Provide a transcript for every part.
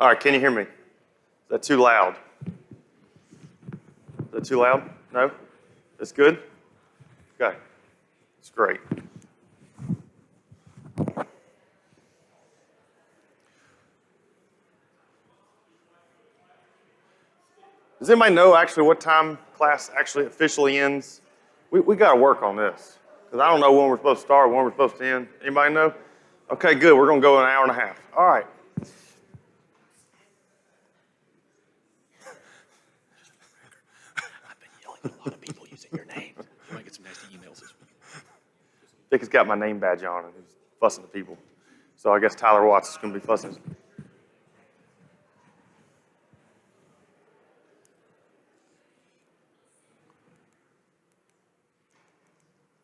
All right, can you hear me? Is that too loud? Is that too loud? No? That's good? Okay. That's great. Does anybody know actually what time class actually officially ends? We got to work on this because I don't know when we're supposed to start, when we're supposed to end. Anybody know? Okay, good. We're going to go an hour and a half. All right. I've been yelling at a lot of people using your names. You might get some nasty emails this week. Dick has got my name badge on and he's fussing at people. So I guess Tyler Watts is going to be fussing.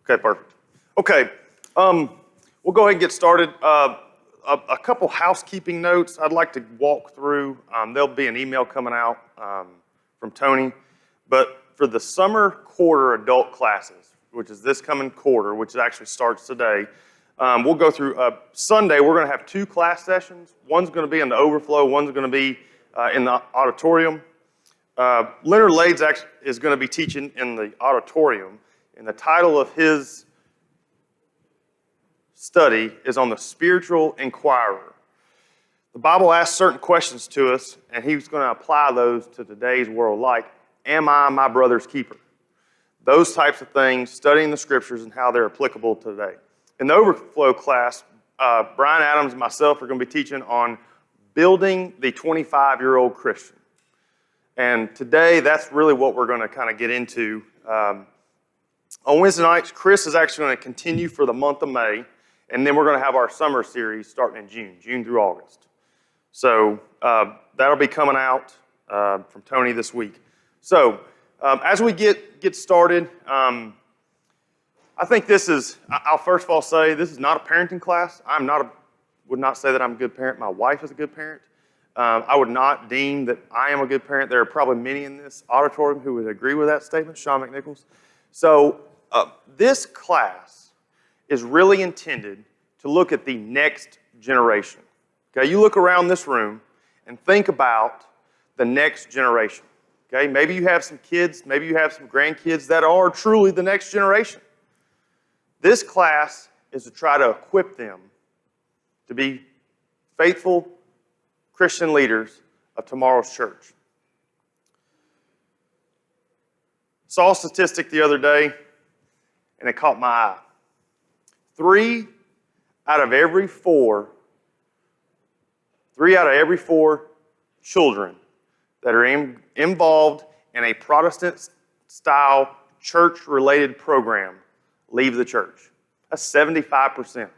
Okay, perfect. Okay, we'll go ahead and get started. A couple housekeeping notes I'd like to walk through. There'll be an email coming out from Tony. But for the summer quarter adult classes, which is this coming quarter, which actually starts today, we'll go through Sunday. We're going to have 2 class sessions. One's going to be in the overflow. One's going to be in the auditorium. Leonard Lades is going to be teaching in the auditorium. And the title of his study is on the spiritual inquirer. The Bible asks certain questions to us, and he's going to apply those to today's world, like, am I my brother's keeper? Those types of things, studying the scriptures and how they're applicable today. In the overflow class, Brian Adams and myself are going to be teaching on building the 25-year-old Christian. And today, that's really what we're going to kind of get into. On Wednesday nights, Chris is actually going to continue for the month of May, and then we're going to have our summer series starting in June through August. So that'll be coming out from Tony this week. So as we get started, I think this is, I'll first of all say, this is not a parenting class. Would not say that I'm a good parent. My wife is a good parent. I would not deem that I am a good parent. There are probably many in this auditorium who would agree with that statement, Sean McNichols. So this class is really intended to look at the next generation. Okay, you look around this room and think about the next generation. Okay, maybe you have some kids, maybe you have some grandkids that are truly the next generation. This class is to try to equip them to be faithful Christian leaders of tomorrow's church. Saw a statistic the other day, and it caught my eye. 3 out of every 4 children that are involved in a Protestant-style non-church-related program leave the church. That's 75%.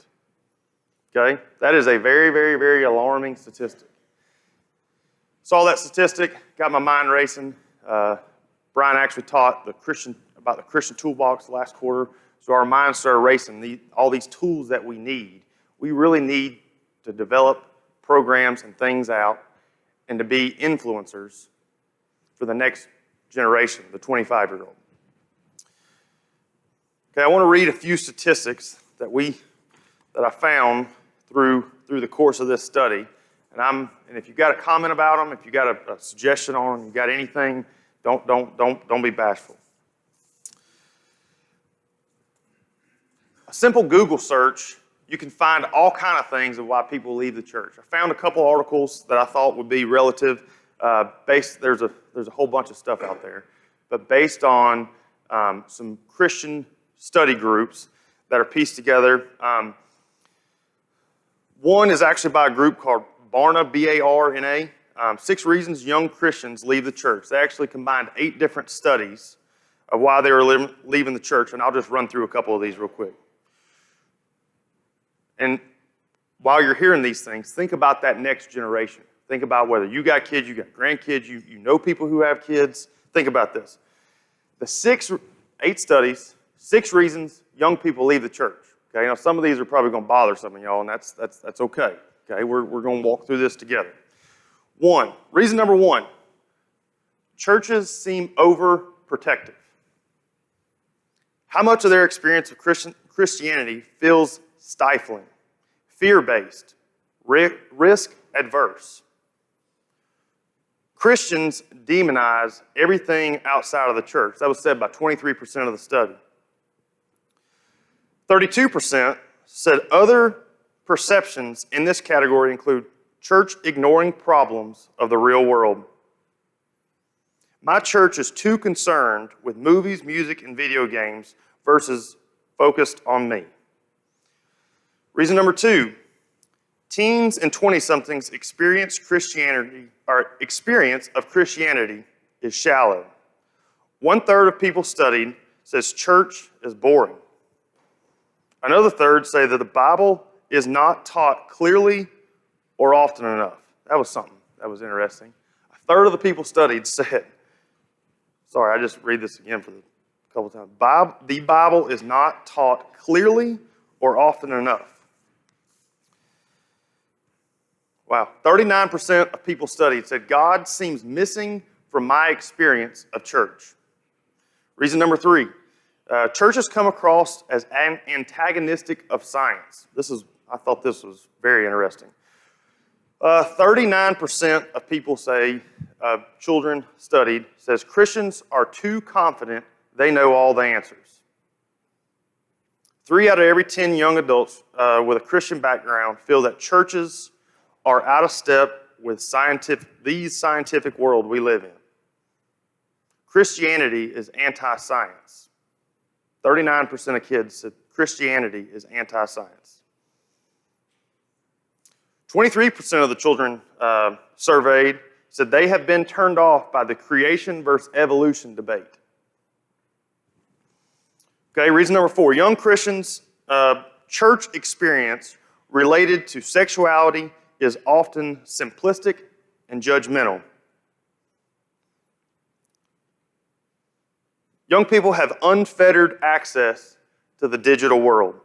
Okay? That is a very, very, very alarming statistic. Saw that statistic, got my mind racing. Brian actually taught about the Christian toolbox last quarter, so our minds started racing. All these tools that we need, we really need to develop programs and things out and to be influencers for the next generation, the 25-year-old. Okay, I want to read a few statistics that I found through the course of this study. And if you've got a comment about them, if you've got a suggestion on them, you've got anything, don't be bashful. A simple Google search, you can find all kind of things of why people leave the church. I found a couple articles that I thought would be relative. There's a whole bunch of stuff out there, but based on some Christian study groups that are pieced together. One is actually by a group called Barna, B-A-R-N-A. 6 reasons young Christians leave the church. They actually combined 8 different studies of why they were leaving the church, and I'll just run through a couple of these real quick. And while you're hearing these things, think about that next generation. Think about whether you got kids, you got grandkids, you know people who have kids. Think about this. The 8 studies, 6 reasons young people leave the church. Okay, now some of these are probably going to bother some of y'all, and that's okay. Okay, we're going to walk through this together. Reason number 1, churches seem overprotective. How much of their experience of Christianity feels stifling, fear-based, risk-adverse? Christians demonize everything outside of the church. That was said by 23% of the study. 32% said other perceptions in this category include church ignoring problems of the real world. My church is too concerned with movies, music, and video games versus focused on me. Reason number 2, teens and 20-somethings experience of Christianity is shallow. 1/3 of people studied says church is boring. Another third say that the Bible is not taught clearly or often enough. That was something that was interesting. 1/3 of the people studied said, sorry, I just read this again for the couple times. The Bible is not taught clearly or often enough. Wow. 39% of people studied said, God seems missing from my experience of church. Reason number 3, churches come across as antagonistic of science. I thought this was very interesting. 39% of people say, children studied, says Christians are too confident they know all the answers. 3 out of every 10 young adults with a Christian background feel that churches are out of step with the scientific world we live in. Christianity is anti-science. 39% of kids said Christianity is anti-science. 23% of the children surveyed said they have been turned off by the creation versus evolution debate. Okay, reason number 4, young Christians' church experience related to sexuality is often simplistic and judgmental. Young people have unfettered access to the digital world.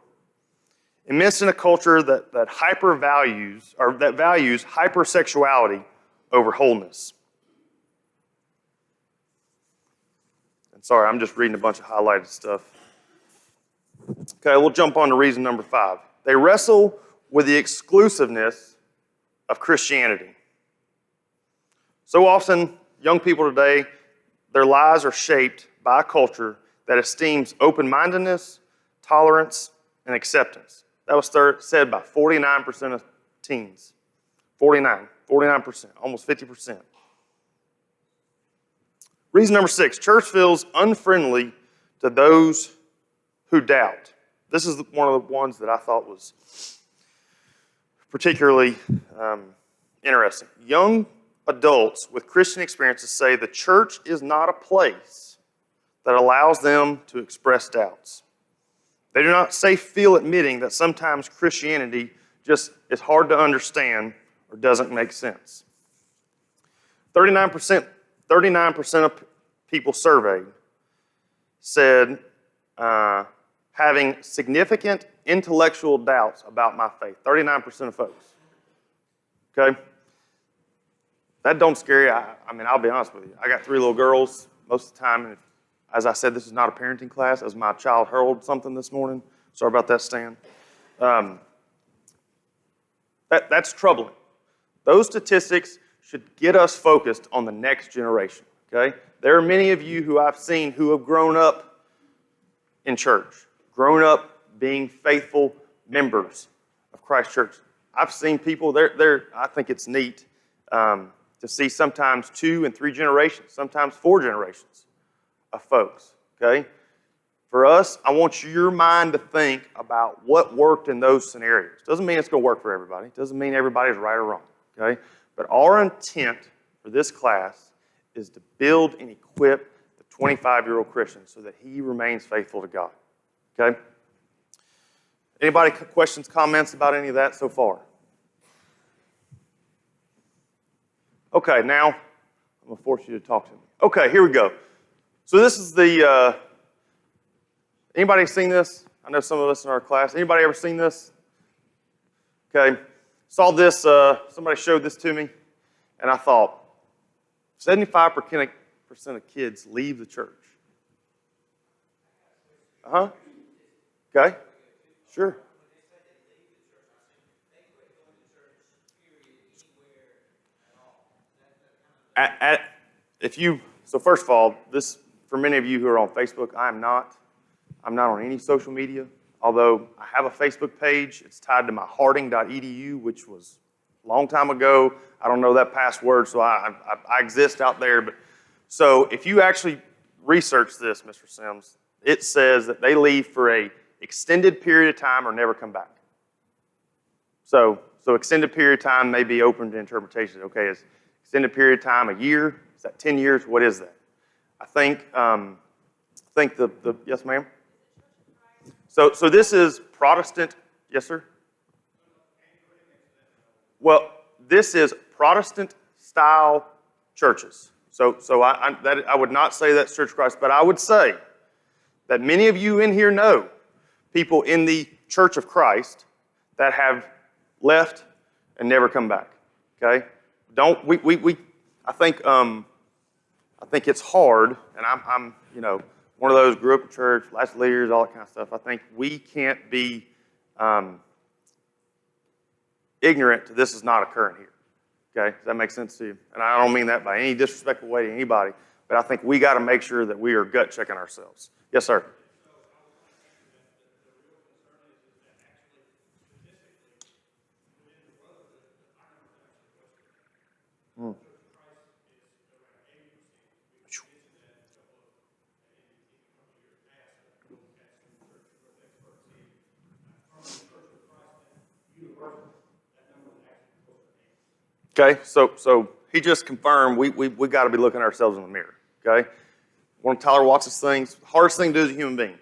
Immersed in a culture that values hypersexuality over wholeness. And sorry, I'm just reading a bunch of highlighted stuff. Okay, we'll jump on to reason number 5. They wrestle with the exclusiveness of Christianity. So often, young people today, their lives are shaped by a culture that esteems open-mindedness, tolerance, and acceptance. That was said by 49% of teens. 49%, almost 50%. Reason number 6, church feels unfriendly to those who doubt. This is one of the ones that I thought was particularly interesting. Young adults with Christian experiences say the church is not a place that allows them to express doubts. They do not feel admitting that sometimes Christianity just is hard to understand or doesn't make sense. 39% of people surveyed said having significant intellectual doubts about my faith. 39% of folks. Okay? That don't scare you. I mean, I'll be honest with you. I got 3 little girls most of the time. And as I said, this is not a parenting class. As my child hurled something this morning. Sorry about that, Stan. That's troubling. Those statistics should get us focused on the next generation. Okay? There are many of you who I've seen who have grown up in church, grown up being faithful members of Christ Church. I've seen people, I think it's neat to see sometimes 2 and 3 generations, sometimes 4 generations of folks, okay? For us, I want your mind to think about what worked in those scenarios. Doesn't mean it's going to work for everybody. Doesn't mean everybody's right or wrong, okay? But our intent for this class is to build and equip the 25-year-old Christian so that he remains faithful to God, okay? Anybody questions, comments about any of that so far? Okay, now I'm going to force you to talk to me. Okay, here we go. So this is the, anybody seen this? I know some of us in our class. Anybody ever seen this? Okay, saw this, somebody showed this to me, and I thought, 75% of kids leave the church. Uh-huh. Okay, sure. So first of all, this, for many of you who are on Facebook, I'm not on any social media, although I have a Facebook page. It's tied to my harding.edu, which was a long time ago. I don't know that password, so I exist out there. But so if you actually research this, Mr. Sims, it says that they leave for a extended period of time or never come back. So extended period of time may be open to interpretation. Okay, is extended period of time a year? Is that 10 years? What is that? I think the yes, ma'am? So this is Protestant, yes, sir? Well, this is Protestant-style churches. So I would not say that's Church of Christ, but I would say that many of you in here know people in the Church of Christ that have left and never come back. Okay? I think it's hard, and I'm one of those grew up in church, last leaders, all that kind of stuff. I think we can't be ignorant to this is not occurring here. Okay? Does that make sense to you? And I don't mean that by any disrespectful way to anybody, but I think we got to make sure that we are gut checking ourselves. Yes, sir. Okay, so he just confirmed we got to be looking ourselves in the mirror. Okay, one of Tyler Watts' things, hardest thing to do as a human being,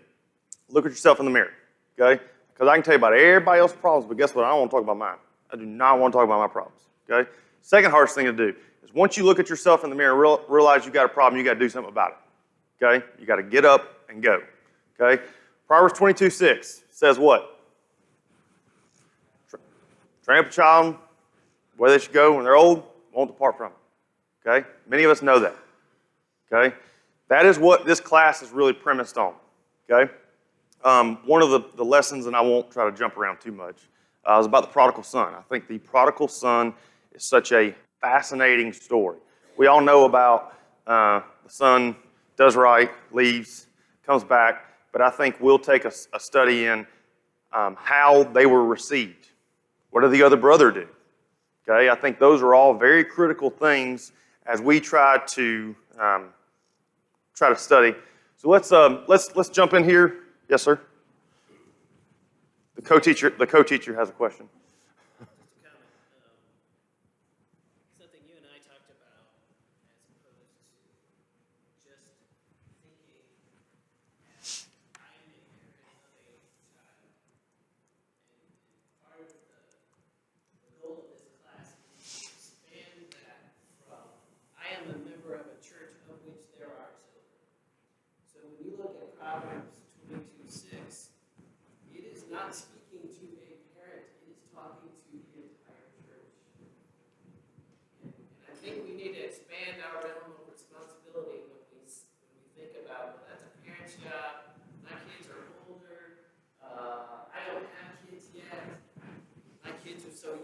look at yourself in the mirror. Okay, because I can tell you about everybody else's problems, but guess what? I don't want to talk about mine. I do not want to talk about my problems. Okay, second hardest thing to do is once you look at yourself in the mirror, realize you got a problem, you got to do something about it. Okay, you got to get up and go. Okay, Proverbs 22:6 says what? Train up a child where they should go when they're old, won't depart from it. Okay? Many of us know that. Okay? That is what this class is really premised on. Okay? One of the lessons, and I won't try to jump around too much, is about the Prodigal Son. I think the Prodigal Son is such a fascinating story. We all know about the son does right, leaves, comes back, but I think we'll take a study in how they were received. What did the other brother do? Okay, I think those are all very critical things as we try to study. So let's jump in here. Yes, sir. The co-teacher has a question. Something you and I talked about, as opposed to just thinking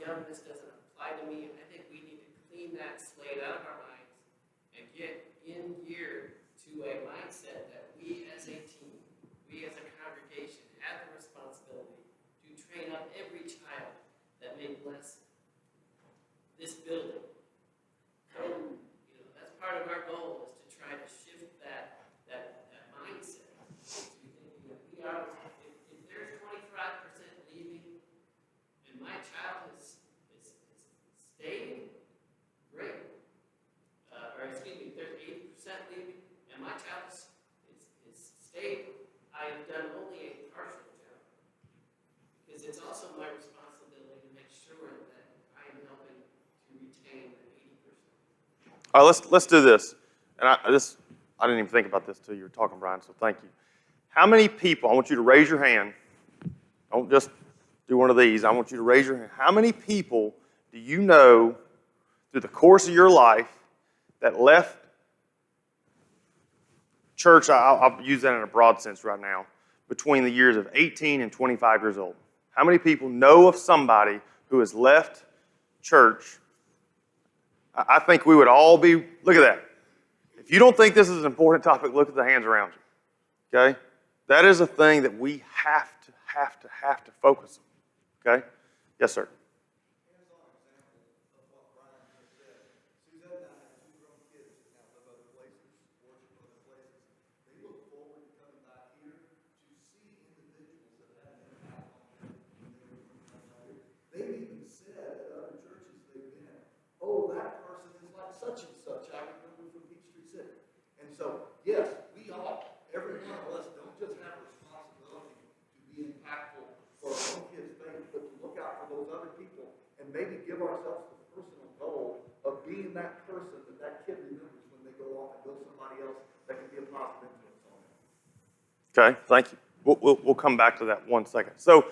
young, this doesn't apply to me. I think we need to clean that slate out of our minds and get in gear to a mindset that we as a team, we as a congregation have the responsibility to train up every child that may bless this building. So, that's part of our goal is to try to shift that mindset. To be thinking that we are, if there's 25% leaving and my child is staying, great. Or excuse me, if there's 80% leaving and my child is staying, I have done only a partial job. Because it's also my responsibility to make sure that I am helping to retain the 80%. All right, let's do this. And I didn't even think about this until you were talking, Brian, so thank you. How many people, I want you to raise your hand. Don't just do one of these. I want you to raise your hand. How many people do you know through the course of your life that left church, I'll use that in a broad sense right now, between the years of 18 and 25 years old? How many people know of somebody who has left church? I think we would all be, look at that. If you don't think this is an important topic, look at the hands around you, okay? That is a thing that we have to focus on, okay? Yes, sir. Hands-on example of what Brian just said. Suzette and I have two grown kids that now live other places, worship other places. They look forward to coming back here to see individuals that have an impact on them when they were here. They've even said at other churches they've been, oh, that person is like such and such. I remember from Peachtree City. And so, yes, we all, every one of us, don't just have a responsibility to be impactful for our own kids' faith, but to look out for those other people and maybe give ourselves the personal goal of being that person that kid remembers when they go off and go somebody else that can be a positive influence on them. Okay, thank you. We'll come back to that one second. So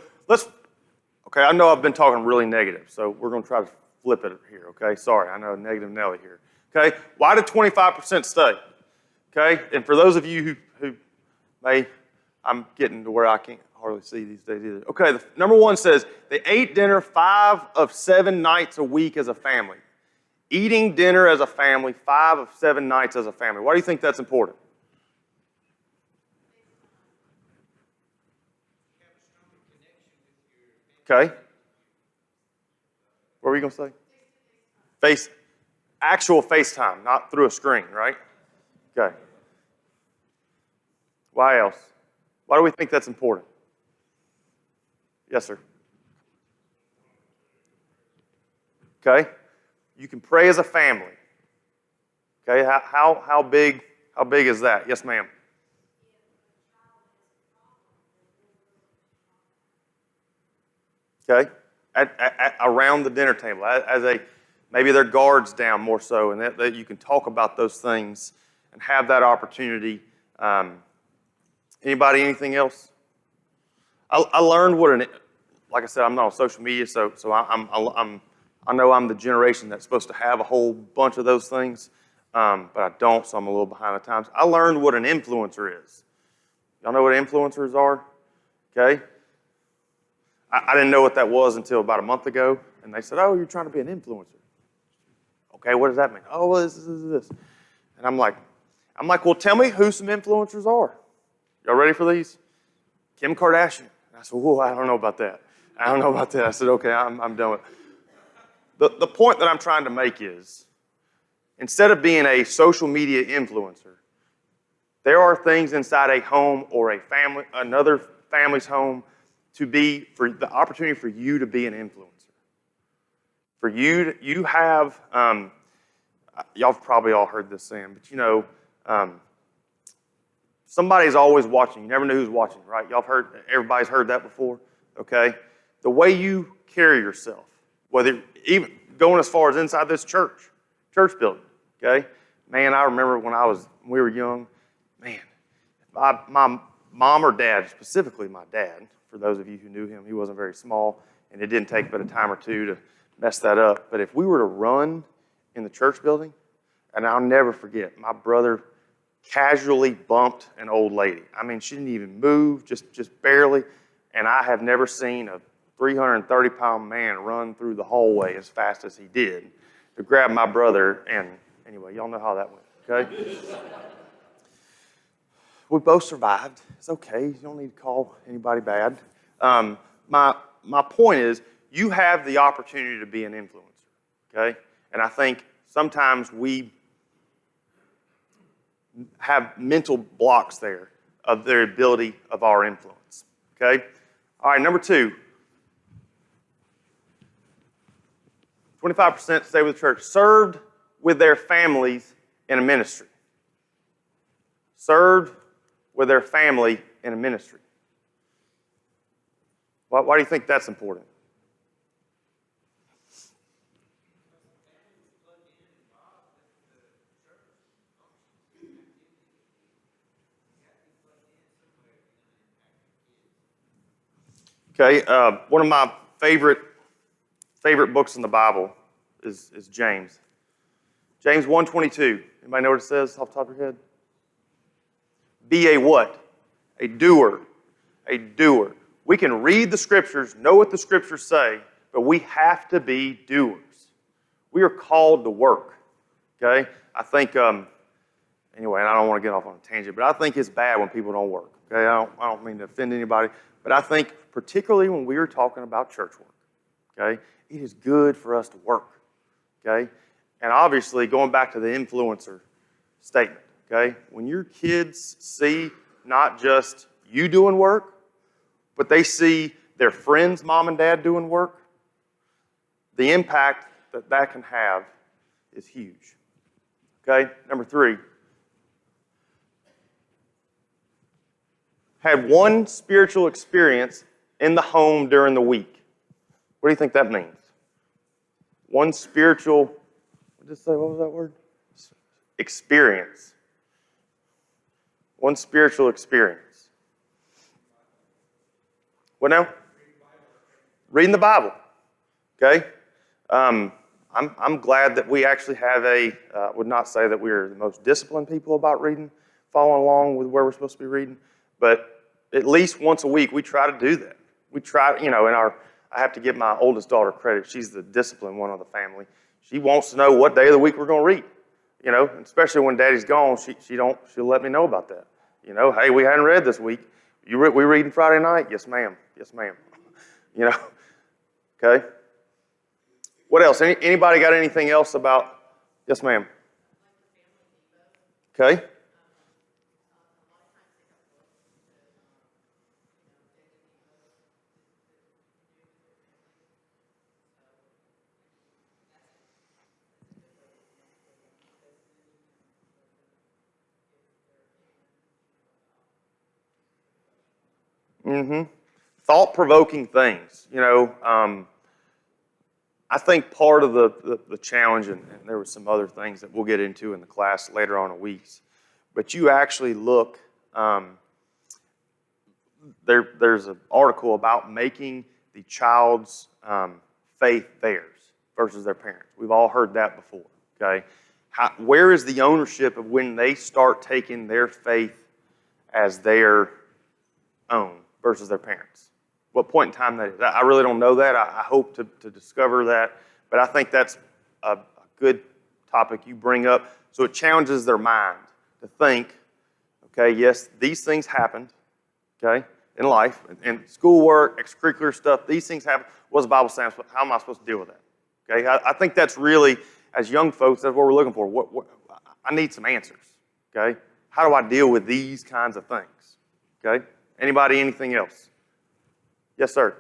okay, I know I've been talking really negative, so we're going to try to flip it here, okay? Sorry, I know negative Nelly here. Okay, why did 25% stay? Okay, and for those of you who may, I'm getting to where I can't hardly see these days either. Okay, number one says, they ate dinner 5 of 7 nights a week as a family. Eating dinner as a family 5 of 7 nights as a family. Why do you think that's important? Okay. What were you going to say? Actual FaceTime, not through a screen, right? Okay. Why else? Why do we think that's important? Yes, sir. Okay. You can pray as a family. Okay. How big is that? Yes, ma'am. Okay. Around the dinner table, maybe their guard's down more so, and that you can talk about those things and have that opportunity. Anybody, anything else? I learned like I said, I'm not on social media, so I know I'm the generation that's supposed to have a whole bunch of those things, but I don't, so I'm a little behind the times. I learned what an influencer is. Y'all know what influencers are? Okay. I didn't know what that was until about a month ago, and they said, oh, you're trying to be an influencer. Okay, what does that mean? Oh, well, this. And I'm like, well, tell me who some influencers are. Y'all ready for these? Kim Kardashian. And I said, whoa, I don't know about that. I said, okay, I'm done with it. The point that I'm trying to make is, instead of being a social media influencer, there are things inside a home or another family's home for the opportunity for you to be an influencer. For you have, y'all have probably all heard this saying, but somebody's always watching. You never know who's watching, right? Everybody's heard that before, okay? The way you carry yourself, whether even going as far as inside this church building, okay? Man, I remember when we were young, man, my mom or dad, specifically my dad, for those of you who knew him, he wasn't very small, and it didn't take but a time or two to mess that up. But if we were to run in the church building, and I'll never forget, my brother casually bumped an old lady. I mean, she didn't even move, just barely, and I have never seen a 330-pound man run through the hallway as fast as he did to grab my brother. And anyway, y'all know how that went, okay? We both survived. It's okay. You don't need to call anybody bad. My point is, you have the opportunity to be an influencer, okay? And I think sometimes we have mental blocks there of their ability of our influence, okay? All right, number 2. 25% stay with the church. Served with their families in a ministry. Served with their family in a ministry. Why do you think that's important? Okay, one of my favorite books in the Bible is James. James 1:22. Anybody know what it says off the top of your head? Be a what? A doer. A doer. We can read the scriptures, know what the scriptures say, but we have to be doers. We are called to work. Okay? I think, anyway, and I don't want to get off on a tangent, but I think it's bad when people don't work. Okay? I don't mean to offend anybody, but I think particularly when we are talking about church work, okay, it is good for us to work. Okay? And obviously, going back to the influencer statement, okay, when your kids see not just you doing work, but they see their friends' mom and dad doing work, the impact that can have is huge. Okay? Number 3. Had one spiritual experience in the home during the week. What do you think that means? One spiritual, what was that word? Experience. One spiritual experience. What now? Reading the Bible. Okay? I'm glad that we actually have I would not say that we're the most disciplined people about reading, following along with where we're supposed to be reading, but at least once a week we try to do that. We try, I have to give my oldest daughter credit. She's the disciplined one of the family. She wants to know what day of the week we're going to read. Especially when Daddy's gone, she'll let me know about that. Hey, we hadn't read this week. We reading Friday night? Yes, ma'am. Yes, ma'am. Okay. What else? Anybody got anything else about? Yes, ma'am. Okay. Thought-provoking things. I think part of the challenge, and there were some other things that we'll get into in the class later on in weeks, but you actually look, there's an article about making the child's faith theirs versus their parents. We've all heard that before, okay? Where is the ownership of when they start taking their faith as their own versus their parents? What point in time that is? I really don't know that. I hope to discover that. But I think that's a good topic you bring up. So it challenges their mind to think, okay, yes, these things happened, okay, in life, and schoolwork, extracurricular stuff, these things happen. What does the Bible say? How am I supposed to deal with that? Okay, I think that's really, as young folks, that's what we're looking for. I need some answers, okay? How do I deal with these kinds of things, okay? Anybody, anything else? Yes, sir.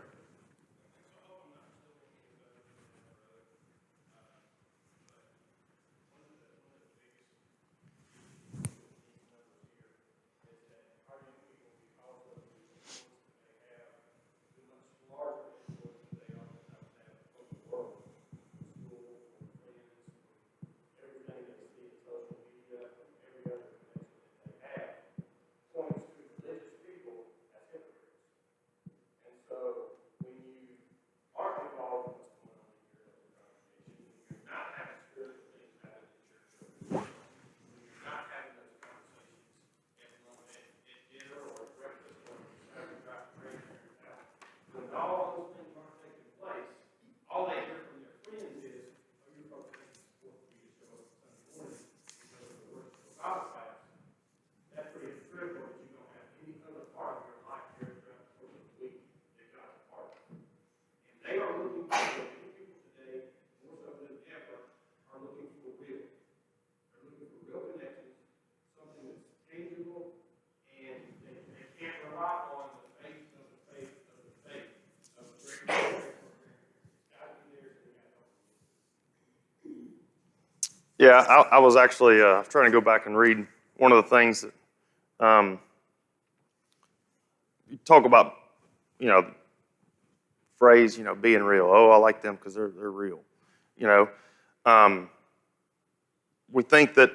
drop on the faith of the faith of the faith of a great got to be there so we got to. Yeah, I was actually trying to go back and read one of the things that you talk about, phrase, being real. Oh, I like them because they're real. We think that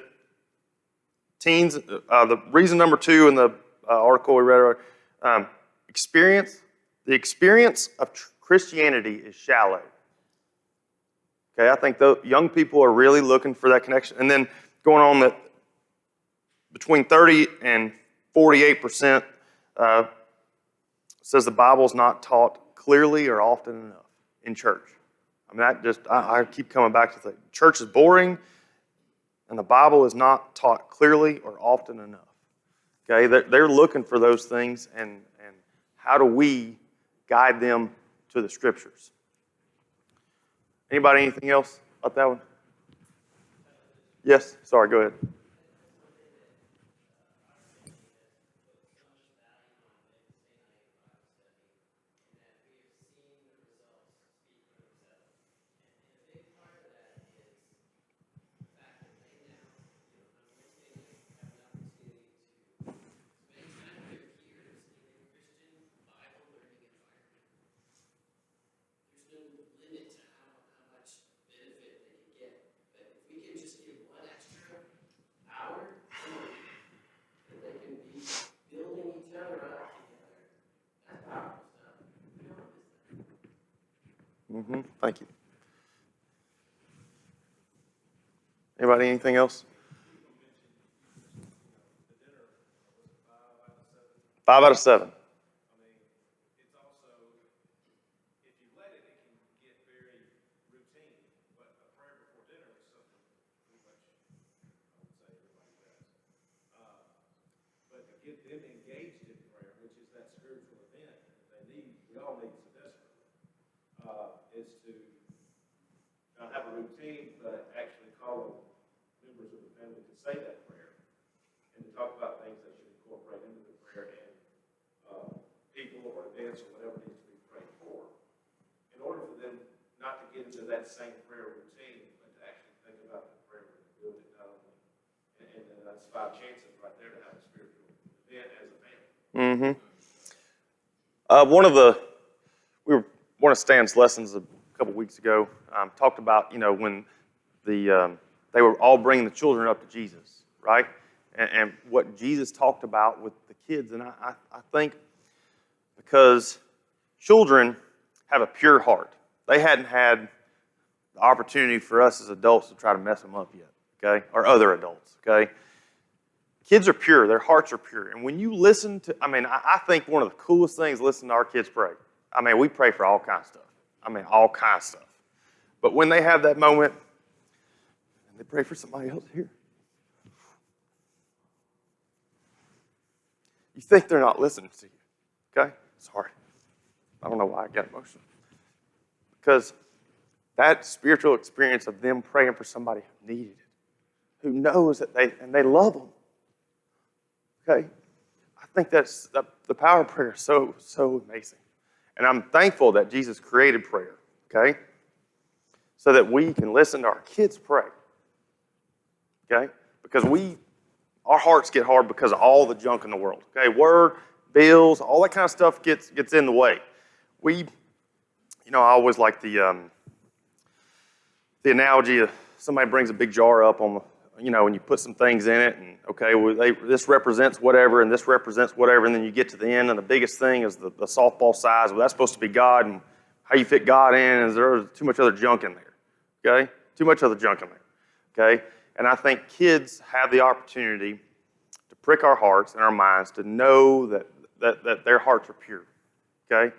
teens, the reason number 2 in the article we read, the experience of Christianity is shallow. Okay, I think the young people are really looking for that connection. And then going on that between 30 and 48% says the Bible's not taught clearly or often enough in church. I mean, I keep coming back to the church is boring, and the Bible is not taught clearly or often enough. Okay, they're looking for those things, and how do we guide them to the Scriptures? Anybody, anything else about that one? Yes, sorry, go ahead. Thank you. Anybody, anything else? 5 out of 7. I mean, it's also, if you let it, it can get very routine. But a prayer before dinner is something pretty much, I would say, everybody does. But to get them engaged in prayer, which is that spiritual event that they need, we all need so desperately, is to not have a routine, but actually call members of the family to say that prayer and to talk about things they should incorporate into the prayer and people or events or whatever needs to be prayed for. In order for them not to get into that same prayer routine, but to actually think about the prayer and build it not only. And that's 5 chances right there to have a spiritual event as a family. One of Stan's lessons a couple weeks ago talked about, when they were all bringing the children up to Jesus, right? And what Jesus talked about with the kids. And I think because children have a pure heart. They hadn't had the opportunity for us as adults to try to mess them up yet, okay? Or other adults, okay? Kids are pure. Their hearts are pure. And when you listen to, I think one of the coolest things is listening to our kids pray. We pray for all kinds of stuff. All kinds of stuff. But when they have that moment, and they pray for somebody else here, you think they're not listening to you, okay? Sorry. I don't know why I got emotional. Because that spiritual experience of them praying for somebody who needed it, who knows that they love them, okay? I think that's the power of prayer is so amazing. And I'm thankful that Jesus created prayer, okay? So that we can listen to our kids pray, okay? Because our hearts get hard because of all the junk in the world, okay? Word, bills, all that kind of stuff gets in the way. I always like the analogy of somebody brings a big jar up on and you put some things in it, and okay, this represents whatever, and this represents whatever, and then you get to the end, and the biggest thing is the softball size. Well, that's supposed to be God, and how you fit God in, is there's too much other junk in there, okay? Too much other junk in there, okay? And I think kids have the opportunity to prick our hearts and our minds to know that their hearts are pure, okay?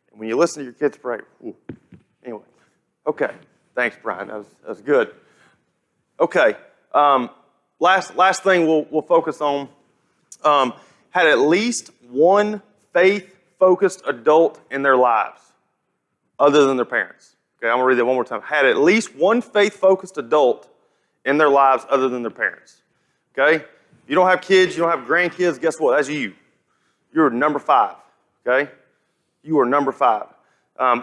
And when you listen to your kids pray, anyway, okay. Thanks, Brian. That was good. Okay. Last thing we'll focus on, had at least one faith-focused adult in their lives other than their parents. Okay, I'm going to read that one more time. Had at least one faith-focused adult in their lives other than their parents. Okay? If you don't have kids, you don't have grandkids, guess what? That's you. You're number 5, okay? You are number 5.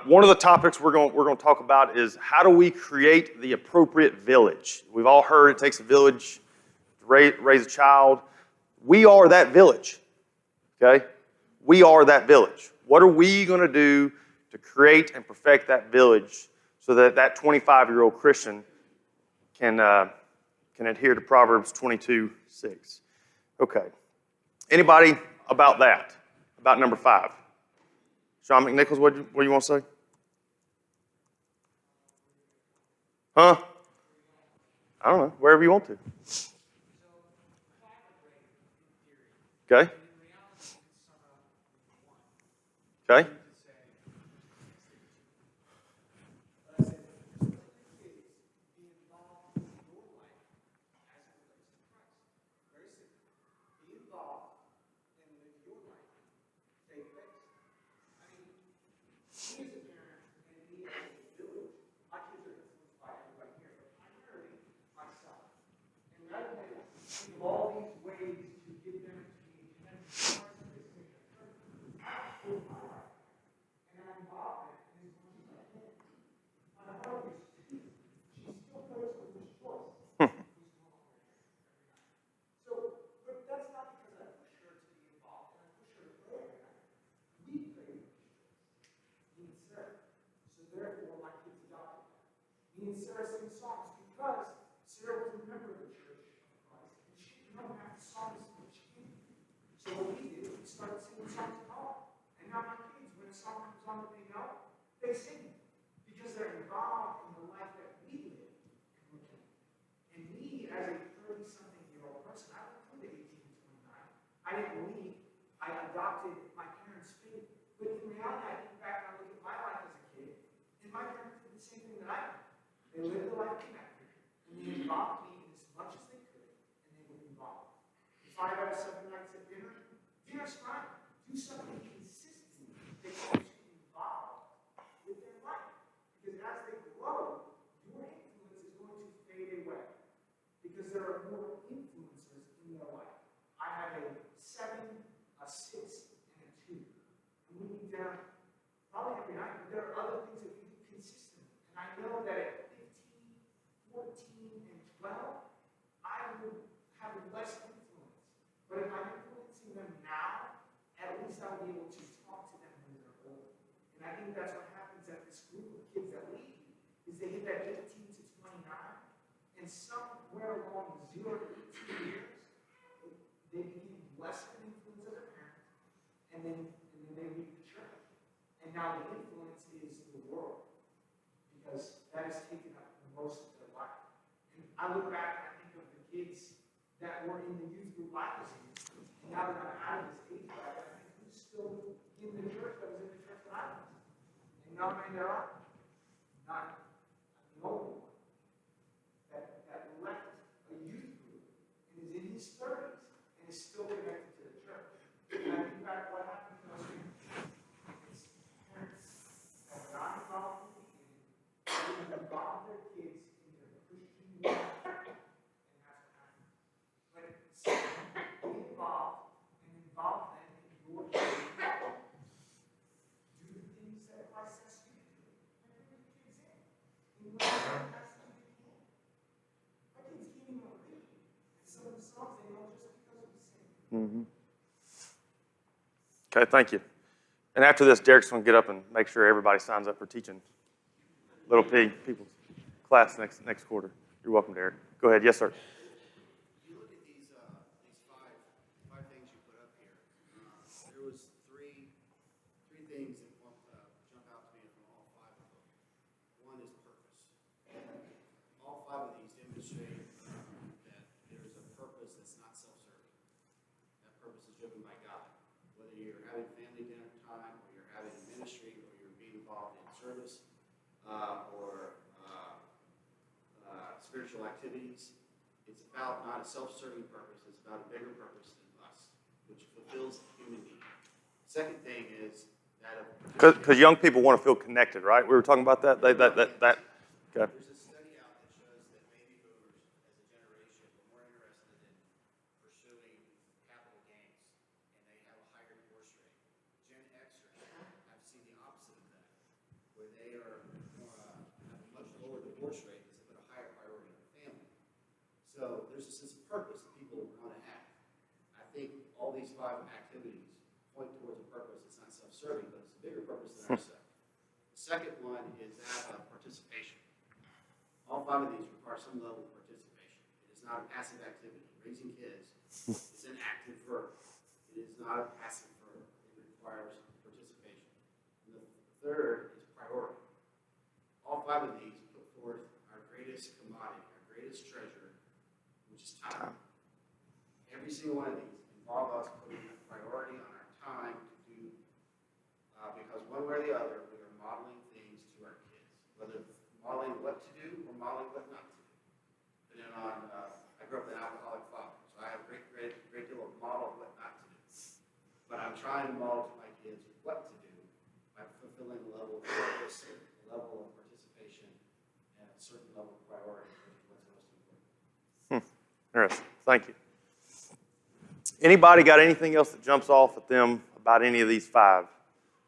One of the topics we're going to talk about is how do we create the appropriate village? We've all heard it takes a village to raise a child. We are that village, okay? We are that village. What are we going to do to create and perfect that village so that that 25-year-old Christian can adhere to Proverbs 22:6? Okay. Anybody about that? About number 5? Sean McNichols, what do you want to say? Huh? I don't know. Wherever you want to. Okay. Okay. All these ways to get them to be intense parts of this thing. And I'm involved in as much as I can. My wife is she still goes with this choice. So, but that's not because I push her to be involved and I push her to pray every night. We pray with me and Sarah. So therefore my kids adopted her. Me and Sarah sing songs because Sarah was a member of the church of Christ. And she didn't know half the songs that she knew. So what we did, we started singing songs at home. And now my kids, when a song comes on that they know, they sing it. Because they're involved in the life that we live and we're in. And me, as a 30-something-year-old person, I went through the 18 to 29. I didn't leave. I adopted my parents' faith. But in reality, I think back and I look at my life as a kid, and my parents did the same thing that I did. They lived the life connected, and they involved me in as much as they could, and they would involve. If I got 7 nights at dinner's fine. Do something consistent that keeps you involved with their life. Because as they grow, your influence is going to fade away. Because there are more influencers in their life. I have a 7, a 6, and a 2. And we meet down probably every night, but there are other things that we do consistently. And I know that at 15, 14, and 12, I will have less influence. But if I'm influencing them now, at least I'll be able to talk to them when they're older. And I think that's what happens at this group of kids that leave, is they hit that 18 to 29, and somewhere along the 0 to 18 years, they became less of an influence of their parents, and then they leave the church. And now the influence is the world, because that has taken up most of their life. And I look back and I think of the kids that were in the youth group I was in, and now that I'm out of this age bracket, I think who's still in the church that was in the church that I was in? And now there are not the only one that left a youth group and is in his 30s and is still connected to the church. And I think back what happened to those parents that were not involved in the beginning, they involved their kids in their Christian life, and that's what happened. But be involved and involve them in your church. Do the things that Christ says you to do. And bring your kids in. And whatever Christ says you can. My kids can't even read. And some of the songs they know just because we sing. Okay, thank you. And after this, Derek's going to get up and make sure everybody signs up for teaching Little P people's class next quarter. You're welcome, Derek. Go ahead. Yes, sir. You look at these five things you put up here. There was three things that jump out to me from all 5 of them. One is purpose. All 5 of these demonstrate that there's a purpose that's not self-serving. That purpose is driven by God. Whether you're having family dinner time, or you're having ministry, or you're being involved in service, or spiritual activities, it's about not a self-serving purpose, it's about a bigger purpose than us, which fulfills human need. Second thing is that Because young people want to feel connected, right? We were talking about that. Okay. there's a study out that shows that baby boomers as a generation were more interested in pursuing capital gains, and they have a higher portion where they are have a much lower divorce rate because they put a higher priority on the family. So there's a sense of purpose that people want to have. I think all these 5 activities point towards a purpose. It's not self-serving, but it's a bigger purpose than ourselves. The second one is that of participation. All 5 of these require some level of participation. It is not a passive activity. Raising kids is an active verb. It is not a passive verb. It requires participation. And the third is priority. All 5 of these put forth our greatest commodity, our greatest treasure, which is time. Every single one of these involve us putting a priority on our time to do, because one way or the other, we are modeling things to our kids, whether modeling what to do or modeling what not to do. Depending on, I grew up with an alcoholic father, so I have a great deal of model of what not to do. But I'm trying to model to my kids what to do by fulfilling a level of purpose, a level of participation, and a certain level of priority, which is what's most important. Interesting. Thank you. Anybody got anything else that jumps off at them about any of these 5?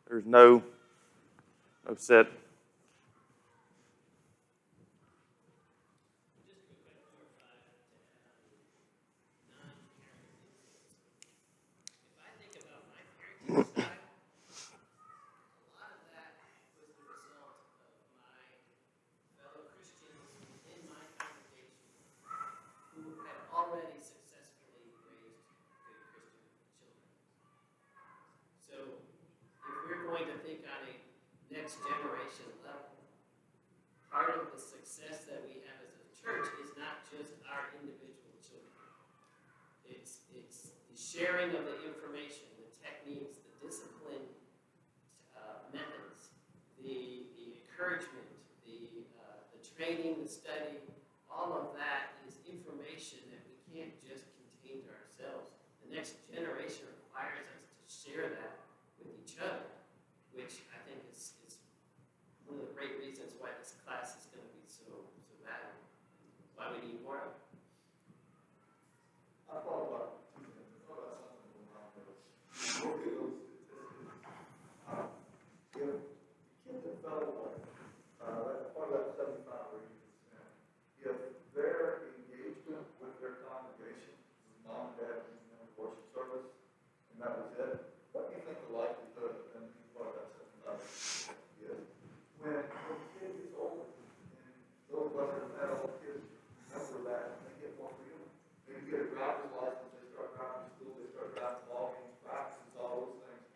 There's no set. Already successfully raised good Christian children. So if we're going to think on a next generation level, part of the success that we have as a church is not just our individual children. It's the sharing of the information, the techniques, the discipline methods, the encouragement, the training, the study, all of that is information that we can't just contain to ourselves. The next generation requires us to share that with each other, which I think is one of the great reasons why this class is going to be so valuable, why we need more of it. I thought about something around this. Look at those statistics. If kids that fell away, that's part of that 75 or 80%. If their engagement with their congregation was mom and dad being in the worship service, and that was it, what do you think the likelihood of them being part of that 75% is? When the kid gets older, and those of us that have had old kids remember that, and they get more freedom. Maybe get a driver's license, they start driving to school, they start driving ball games, practices, all those things.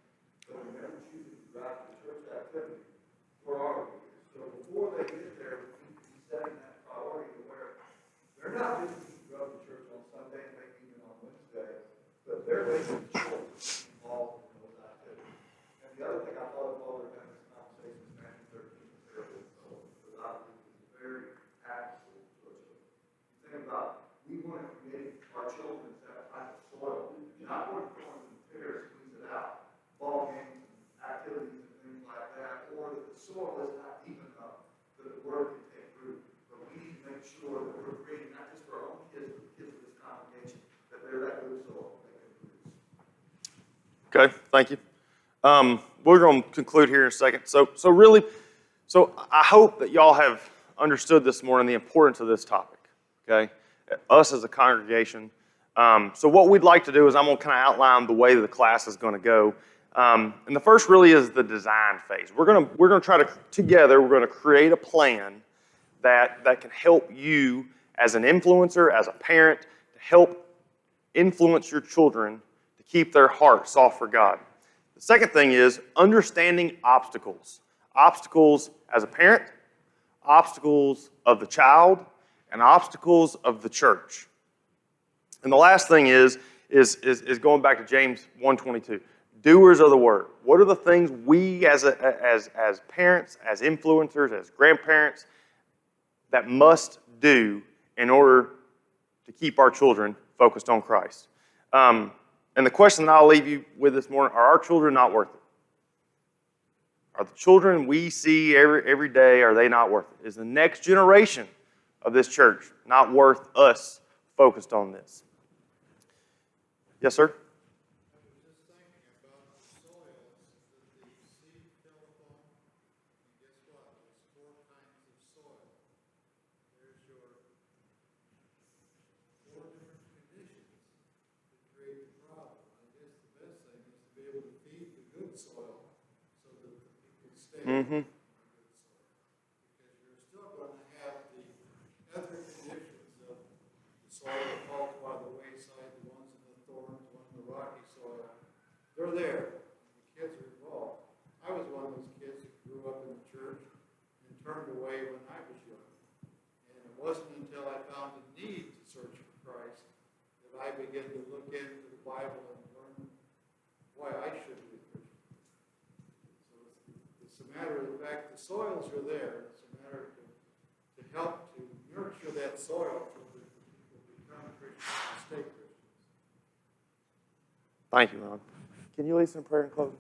But we never choosing to drive to the church activity. Where are we? So before they get there, we need to be setting that priority to where they're not just going to church on Sunday and maybe even on Wednesday, but they're making choices involved in those activities. And the other thing I thought of while we were having this conversation is Matthew 13, parable of the sower, because I believe it's very applicable to our children. You think about, we want to create our children as that type of soil. You're not going to go into the pear, squeeze it out, ball games, activities, and things like that, or that the soil is not deep enough that the word can take root. But we need to make sure that we're creating not just for our own kids, but the kids of this congregation, that they're that good soil that they can produce. Okay, thank you. We're going to conclude here in a second. So I hope that y'all have understood this morning the importance of this topic, okay? Us as a congregation. So what we'd like to do is I'm going to kind of outline the way the class is going to go. And the first really is the design phase. We're going to try to, together, we're going to create a plan that can help you as an influencer, as a parent, to help influence your children to keep their hearts soft for God. The second thing is understanding obstacles. Obstacles as a parent, obstacles of the child, and obstacles of the church. And the last thing is going back to James 1:22. Doers of the word. What are the things we as parents, as influencers, as grandparents, that must do in order to keep our children focused on Christ? And the question that I'll leave you with this morning, are our children not worth it? Are the children we see every day, are they not worth it? Is the next generation of this church not worth us focused on this? Yes, sir? good soil so that the people stay Mm-hmm. on good soil. Because you're still going to have the other conditions of the soil that falls by the wayside, the ones in the thorns, the ones in the rocky soil. They're there. The kids are involved. I was one of those kids that grew up in the church and turned away when I was young. And it wasn't until I found the need to search for Christ that I began to look into the Bible and learn why I should be a Christian. So it's a matter of the fact the soils are there. It's a matter to help to nurture that soil so that people become Christians and stay Christians. Thank you, Ron. Can you lead us in prayer and close?